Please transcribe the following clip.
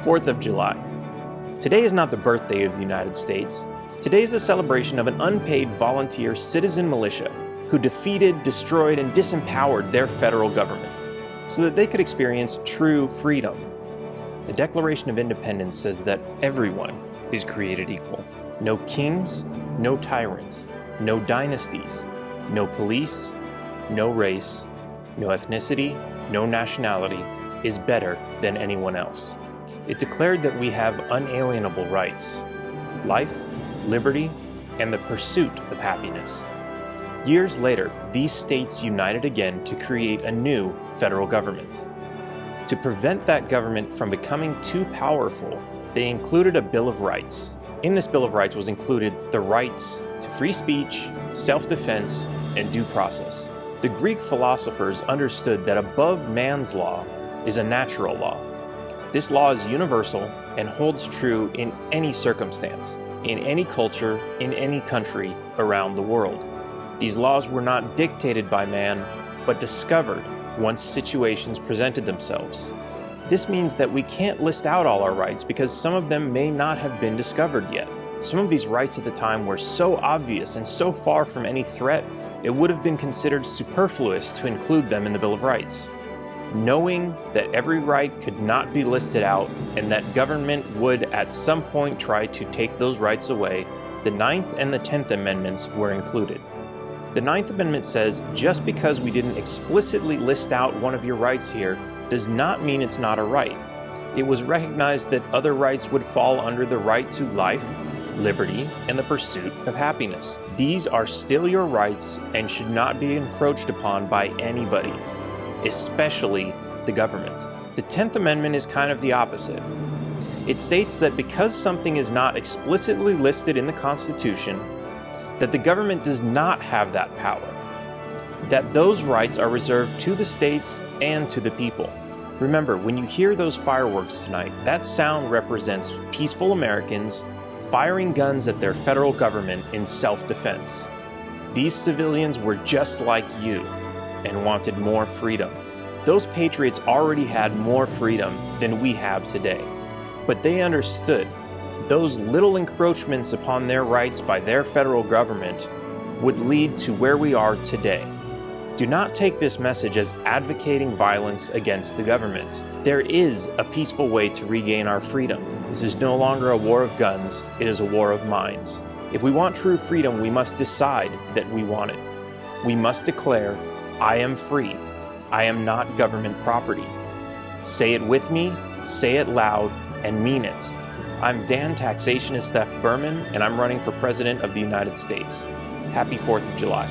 4th of July. Today is not the birthday of the United States. Today is the celebration of an unpaid volunteer citizen militia who defeated, destroyed, and disempowered their federal government so that they could experience true freedom. The Declaration of Independence says that everyone is created equal. No kings, no tyrants, no dynasties, no police, no race, no ethnicity, no nationality is better than anyone else. It declared that we have unalienable rights: life, liberty, and the pursuit of happiness. Years later, these states united again to create a new federal government. To prevent that government from becoming too powerful, they included a Bill of Rights. In this Bill of Rights was included the rights to free speech, self-defense, and due process. The Greek philosophers understood that above man's law is a natural law. This law is universal and holds true in any circumstance, in any culture, in any country around the world. These laws were not dictated by man, but discovered once situations presented themselves. This means that we can't list out all our rights because some of them may not have been discovered yet. Some of these rights at the time were so obvious and so far from any threat, it would have been considered superfluous to include them in the Bill of Rights. Knowing that every right could not be listed out and that government would at some point try to take those rights away, the 9th and the 10th Amendments were included. The 9th Amendment says just because we didn't explicitly list out one of your rights here does not mean it's not a right. It was recognized that other rights would fall under the right to life, liberty, and the pursuit of happiness. These are still your rights and should not be encroached upon by anybody, especially the government. The 10th Amendment is kind of the opposite. It states that because something is not explicitly listed in the Constitution, that the government does not have that power, that those rights are reserved to the states and to the people. Remember, when you hear those fireworks tonight, that sound represents peaceful Americans firing guns at their federal government in self-defense. These civilians were just like you and wanted more freedom. Those patriots already had more freedom than we have today, but they understood those little encroachments upon their rights by their federal government would lead to where we are today. Do not take this message as advocating violence against the government. There is a peaceful way to regain our freedom. This is no longer a war of guns, it is a war of minds. If we want true freedom, we must decide that we want it. We must declare, I am free. I am not government property. Say it with me, say it loud, and mean it. I'm Taxation Behrman, and I'm running for President of the United States. Happy 4th of July.